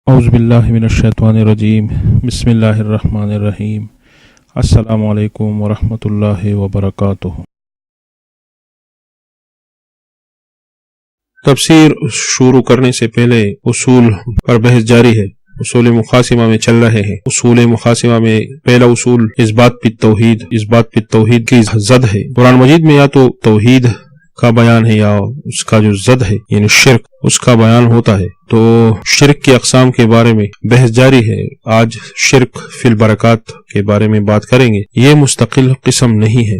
اعوذ باللہ من الشیطان الرجیم بسم اللہ الرحمن الرحیم السلام علیکم ورحمۃ اللہ وبرکاتہ۔ تفسیر شروع کرنے سے پہلے اصول پر بحث جاری ہے۔ اصول مخاصمہ میں چل رہے ہیں۔ اصول مخاصمہ میں پہلا اصول اثبات پہ توحید کی ضد ہے۔ قرآن مجید میں یا تو توحید کا بیان ہے یا اس کا جو ضد ہے یعنی شرک، اس کا بیان ہوتا ہے۔ تو شرک کی اقسام کے بارے میں بحث جاری ہے۔ آج شرک فی البرکات کے بارے میں بات کریں گے۔ یہ مستقل قسم نہیں ہے،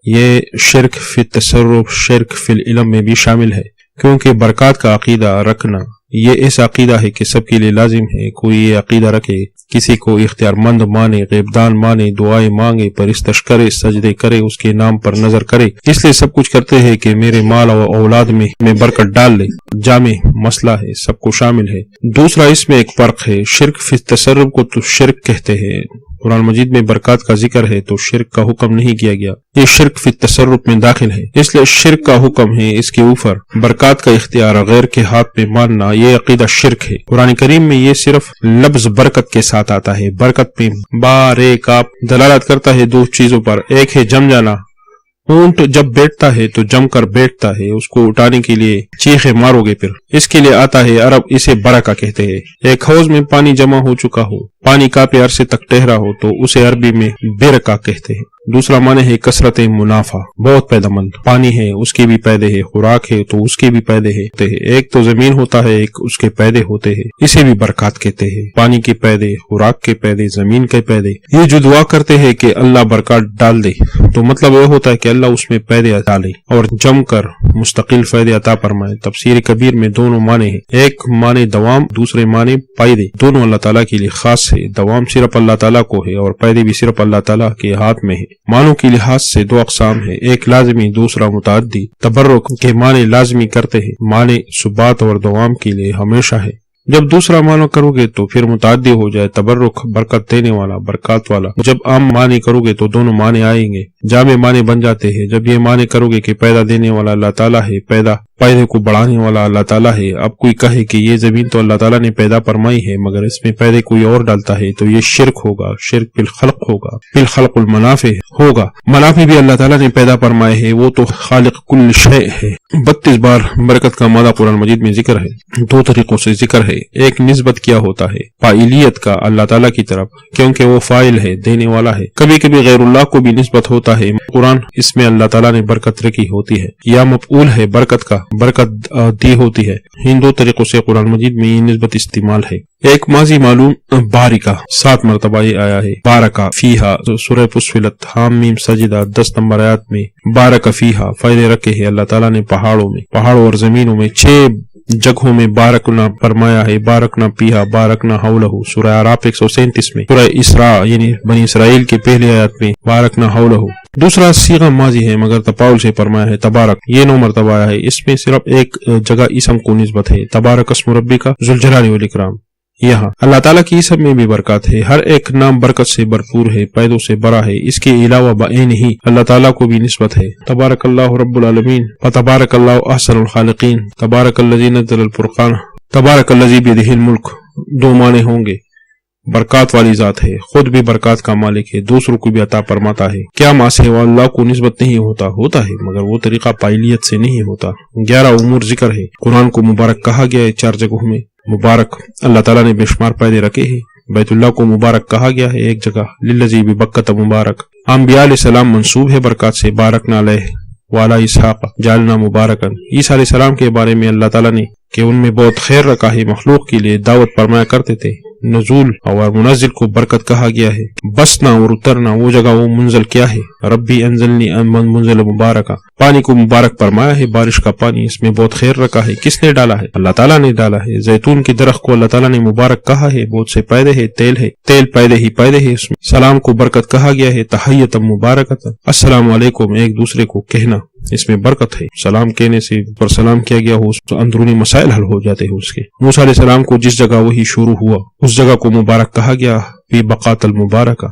یہ شرک فی التصرف، شرک فی العلم میں بھی شامل ہے، کیونکہ برکات کا عقیدہ رکھنا یہ ایسا عقیدہ ہے کہ سب کے لیے لازم ہے۔ کوئی یہ عقیدہ رکھے، کسی کو اختیار مند مانے، غیبدان مانے، دعائیں مانگے، پرستش کرے، سجدے کرے، اس کے نام پر نظر کرے، اس لیے سب کچھ کرتے ہیں کہ میرے مال اور اولاد میں برکت ڈال لے۔ جامع مسئلہ ہے، سب کو شامل ہے۔ دوسرا اس میں ایک فرق ہے، شرک فی التصرف کو تو شرک کہتے ہیں۔ قرآن مجید میں برکات کا ذکر ہے تو شرک کا حکم نہیں کیا گیا، یہ شرک فی التصرف میں داخل ہے، اس لیے شرک کا حکم ہے۔ اس کے اوپر برکات کا اختیار غیر کے ہاتھ میں ماننا یہ عقیدہ شرک ہے۔ قرآن کریم میں یہ صرف لفظ برکت کے ساتھ آتا ہے۔ برکت میں بارکات دلالت کرتا ہے دو چیزوں پر، ایک ہے جم جانا، اونٹ جب بیٹھتا ہے تو جم کر بیٹھتا ہے، اس کو اٹھانے کے لیے چیخے مارو گے، پھر اس کے لیے آتا ہے، عرب اسے برکہ کہتے ہیں۔ ایک حوض میں پانی جمع ہو چکا ہو، پانی کافی عرصے تک ٹہرا ہو تو اسے عربی میں برکہ کہتے ہیں۔ دوسرا معنی ہے کثرت منافع، بہت پیدا مند پانی ہے، اس کے بھی پیدے ہے، خوراک ہے تو اس کے بھی پیدے ہے، ایک تو زمین ہوتا ہے، ایک اس کے پیدے ہوتے ہیں، اسے بھی برکات کہتے ہیں۔ پانی کے پیدے، خوراک کے پیدے، زمین کے پیدے، یہ جو دعا کرتے ہیں کہ اللہ برکات ڈال دے تو مطلب یہ ہوتا ہے کہ اللہ اس میں پیدے ڈالے اور جم کر مستقل فائدے عطا فرمائے۔ تفسیر کبیر میں دونوں معنی ہیں، ایک معنی دوام، دوسرے معنی پیدے، دونوں اللہ تعالیٰ کے لیے خاص ہے۔ دوام صرف اللہ تعالیٰ کو ہے اور پیدے بھی صرف اللہ تعالیٰ کے ہاتھ میں ہے۔ معنوں کے لحاظ سے دو اقسام ہے، ایک لازمی، دوسرا متعدی۔ تبرک کے معنی لازمی کرتے ہیں، معنی ثبات اور دوام کے لیے ہمیشہ ہے۔ جب دوسرا معنی کرو گے تو پھر متعدی ہو جائے، تبرک برکت دینے والا، برکات والا۔ جب عام معنی کرو گے تو دونوں معنی آئیں گے، جامع معنی بن جاتے ہیں۔ جب یہ معنی کرو گے کہ پیدا دینے والا اللہ تعالیٰ ہے، پیدے کو بڑھانے والا اللہ تعالیٰ ہے، اب کوئی کہے کہ یہ زمین تو اللہ تعالیٰ نے پیدا فرمائی ہے مگر اس میں پیدے کوئی اور ڈالتا ہے تو یہ شرک ہوگا، شرک بالخلق ہوگا، بالخلق المنافع ہوگا۔ منافع بھی اللہ تعالیٰ نے پیدا فرمائے ہے، وہ تو خالق کل شیء ہے۔ 32 بار برکت کا مادہ قرآن مجید میں ذکر ہے، دو طریقوں سے ذکر ہے۔ ایک نسبت کیا ہوتا ہے فاعلیت کا اللہ تعالیٰ کی طرف، کیونکہ وہ فاعل ہے، دینے والا ہے۔ کبھی کبھی غیر اللہ کو بھی نسبت ہوتا ہے، قرآن اس میں اللہ تعالیٰ نے برکت رکھی ہوتی ہے، یا مفعول ہے برکت کا، برکت دی ہوتی ہے۔ ان دو طریقوں سے قرآن مجید میں یہ نسبت استعمال ہے۔ ایک ماضی معلوم بارکہ 7 مرتبہ یہ آیا ہے، بارکہ فیہا، سورہ فصلت حامیم سجدہ 10 نمبر آیات میں بارکہ فیہا، فائدے رکھے ہیں اللہ تعالیٰ نے پہاڑوں اور زمینوں میں 6 جگہوں میں بارکنا فرمایا ہے، بارکنا پیہا، بارکنا حولہ، سورہ اعراف 137 میں، سورہ اسراء یعنی بنی اسرائیل کی پہلی آیت میں بارکنا حولہ۔ دوسرا صیغہ ماضی ہے مگر تفاعل سے فرمایا ہے، تبارک، یہ 9 مرتبہ آیا ہے، اس میں صرف ایک جگہ اسم کو نسبت ہے، تبارک اسم ربک ذو الجلال والاکرام۔ یہاں اللہ تعالیٰ کی اسم میں بھی برکات ہے، ہر ایک نام برکت سے بھرپور ہے، پیدوں سے بڑا ہے، اس کے علاوہ بعین ہی اللہ تعالیٰ کو بھی نسبت ہے۔ تبارک اللہ رب العالمین، فتبارک اللہ احسن الخالقین، تبارک الذی نزل الفرقان، تبارک الذی بیدہ الملک، دو معنی ہوں گے۔ برکات والی ذات ہے، خود بھی برکات کا مالک ہے، دوسروں کو بھی عطا فرماتا ہے۔ کیا ماسے وہ اللہ کو نسبت نہیں ہوتا ہے مگر وہ طریقہ فاعلیت سے نہیں ہوتا۔ 11 امور ذکر ہے، قرآن کو مبارک کہا گیا ہے 4 جگہوں میں۔ مبارک اللہ تعالیٰ نے بے شمار پیدے رکھے ہیں۔ بیت اللہ کو مبارک کہا گیا ہے ایک جگہ، للذی ببکۃ مبارک۔ انبیاء علیہ السلام منسوب ہے برکات سے، بارکنا علیہ وعلی اسحاق جعلنا مبارکا۔ عیسیٰ علیہ السلام کے بارے میں اللہ تعالیٰ نے کہ ان میں بہت خیر رکھا ہے، مخلوق کے لیے دعوت فرمایا کرتے تھے۔ نزول اور منزل کو برکت کہا گیا ہے، بسنا اور اترنا وہ جگہ وہ منزل کیا ہے، ربی انزلنی منزل مبارکہ، پانی کو مبارک فرمایا ہے، بارش کا پانی، اس میں بہت خیر رکھا ہے، کس نے ڈالا ہے؟ اللہ تعالیٰ نے ڈالا ہے۔ زیتون کے درخت کو اللہ تعالیٰ نے مبارک کہا ہے، بہت سے پیدے ہے، تیل پیدے ہی پیدے ہے اس میں۔ سلام کو برکت کہا گیا ہے، تحیۃ مبارکۃ، السلام علیکم، ایک دوسرے کو کہنا، اس میں برکت ہے۔ سلام کہنے سے پر سلام کیا گیا ہو تو اندرونی مسائل حل ہو جاتے ہیں اس کے۔ موسیٰ علیہ السلام کو جس جگہ وہی شروع ہوا اس جگہ کو مبارک کہا گیا، فی بقات المبارکہ،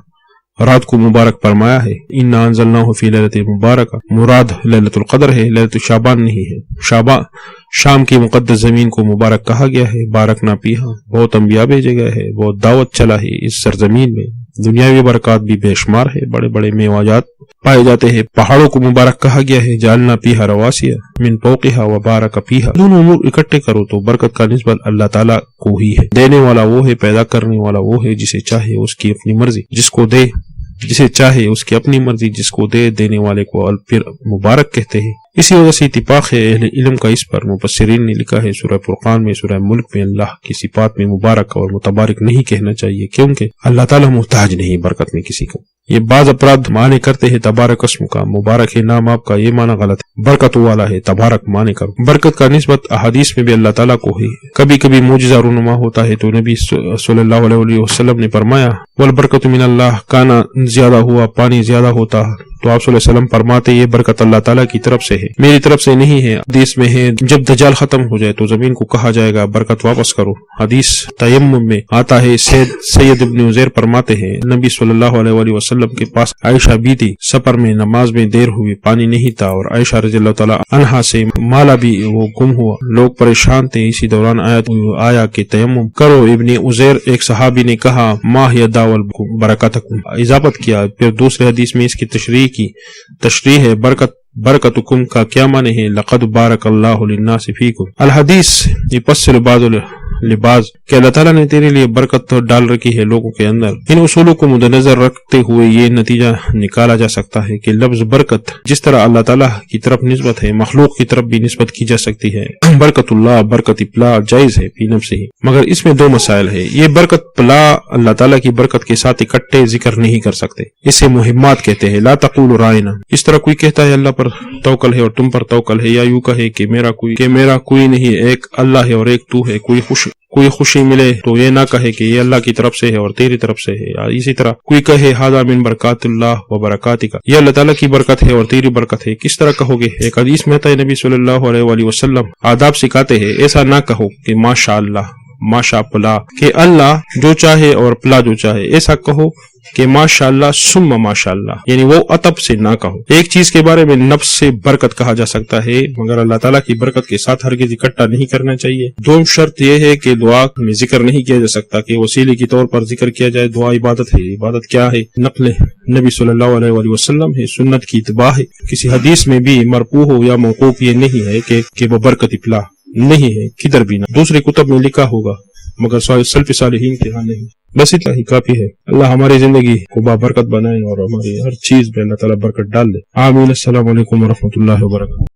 رات کو مبارک فرمایا ہے، انا انزلناہ فی لیلۃ مبارکہ، مراد لیلۃ القدر ہے، لیلۃ شعبان نہیں ہے۔ شام کی مقدس زمین کو مبارک کہا گیا ہے، بارک نہ پیہا، بہت انبیاء بھیجے گئے ہیں، بہت دعوت چلا ہے اس سرزمین میں، دنیاوی برکات بھی بے شمار ہے، بڑے بڑے میوجات پائے جاتے ہیں۔ پہاڑوں کو مبارک کہا گیا ہے، جعلنا پیہا رواسیہ من فوقہا وبارک پیہا۔ دونوں امور اکٹھے کرو تو برکت کا نسبت اللہ تعالیٰ کو ہی ہے۔ دینے والا وہ ہے، پیدا کرنے والا وہ ہے، جسے چاہے اس کی اپنی مرضی، جسے چاہے اس کی اپنی مرضی، جس کو دینے والے کو پھر مبارک کہتے ہیں۔ اسی وجہ سے اتفاق ہے اہل علم کا اس پر، مفسرین نے لکھا ہے سورہ فرقان میں، سورہ ملک میں اللہ کی صفات میں مبارک اور متبارک نہیں کہنا چاہیے، کیونکہ اللہ تعالیٰ محتاج نہیں برکت میں کسی کو۔ یہ بعض افراد معنی کرتے ہیں تبارک اسم کا، مبارک ہے نام آپ کا، یہ معنی غلط ہے۔ برکت والا ہے، تبارک معنی کرو۔ برکت کا نسبت احادیث میں بھی اللہ تعالیٰ کو ہی۔ کبھی کبھی معجزہ رونما ہوتا ہے تو نبی صلی اللہ علیہ وسلم نے فرمایا والبرکت من اللہ، کانا زیادہ ہوا، پانی زیادہ ہوتا تو آپ صلی اللہ علیہ وسلم فرماتے یہ برکت اللہ تعالیٰ کی طرف سے ہے، میری طرف سے نہیں ہے۔ حدیث میں ہے جب دجال ختم ہو جائے تو زمین کو کہا جائے گا برکت واپس کرو۔ حدیث تیمم میں آتا ہے، سید ابن عزیر فرماتے ہیں نبی صلی اللہ علیہ وسلم کے پاس عائشہ بھی تھی، سفر میں نماز میں دیر ہوئی، پانی نہیں تھا اور عائشہ رضی اللہ تعالیٰ عنہا سے مالا بھی وہ گم ہوا، لوگ پریشان تھے۔ اسی دوران آیا کہ تیمم کرو۔ ابن عزیر ایک صحابی نے کہا ما ہی داول برکاتکم، اضافت کیا۔ پھر دوسرے حدیث میں اس کی تشریح ہے، برکتکم کا کیا معنی ہے؟ لقد بارک اللہ للناس فیکم۔ الحدیث یفسر بعض لباس کہ اللہ تعالیٰ نے تیرے لیے برکت ڈال رکھی ہے لوگوں کے اندر۔ ان اصولوں کو مد نظر رکھتے ہوئے یہ نتیجہ نکالا جا سکتا ہے کہ لفظ برکت جس طرح اللہ تعالیٰ کی طرف نسبت ہے، مخلوق کی طرف بھی نسبت کی جا سکتی ہے۔ برکت اللہ، برکت پلا جائز ہے فی نفسہ ہی، مگر اس میں دو مسائل ہے۔ یہ برکت پلا اللہ تعالیٰ کی برکت کے ساتھ اکٹھے ذکر نہیں کر سکتے، اسے مہمات کہتے ہیں۔ لا تقول رائنا، اس طرح کوئی کہتا ہے اللہ پر توکل ہے اور تم پر توکل ہے، یا یوں کہے کہ میرا کوئی نہیں، ایک اللہ ہے اور ایک تو ہے۔ کوئی خوشی ملے تو یہ نہ کہے کہ یہ اللہ کی طرف سے ہے اور تیری طرف سے ہے۔ اسی طرح کوئی کہے ھذا من برکات اللہ و برکاتک، یہ اللہ تعالیٰ کی برکت ہے اور تیری برکت ہے، کس طرح کہو گے؟ ایک حدیث میں آتا ہے نبی صلی اللہ علیہ وسلم آداب سکھاتے ہیں، ایسا نہ کہو کہ ماشاء اللہ، ماشاء پلا، کہ اللہ جو چاہے اور پلا جو چاہے، ایسا کہو کہ ماشاء اللہ ثم ماشاء اللہ، یعنی وہ عطب سے نہ کہو۔ ایک چیز کے بارے میں نفس سے برکت کہا جا سکتا ہے، مگر اللہ تعالیٰ کی برکت کے ساتھ ہرگز اکٹھا نہیں کرنا چاہیے۔ دوم شرط یہ ہے کہ دعا میں ذکر نہیں کیا جا سکتا، کہ وسیلے کے طور پر ذکر کیا جائے۔ دعا عبادت ہے۔ عبادت کیا ہے؟ نقل نبی صلی اللہ علیہ وسلم ہے، سنت کی اتباع ہے۔ کسی حدیث میں بھی مرفوع ہو یا موقوف یہ نہیں ہے کہ وہ برکت پلا نہیں ہے، کدھر بھی نہ، دوسرے کتب میں لکھا ہوگا مگر سلف صالحین کے ہاں نہیں۔ بس اتنا ہی کافی ہے۔ اللہ ہماری زندگی کو بابرکت بنائے اور ہماری ہر چیز میں اللہ تعالیٰ برکت ڈال دے۔ آمین۔ السلام علیکم ورحمۃ اللہ وبرکاتہ۔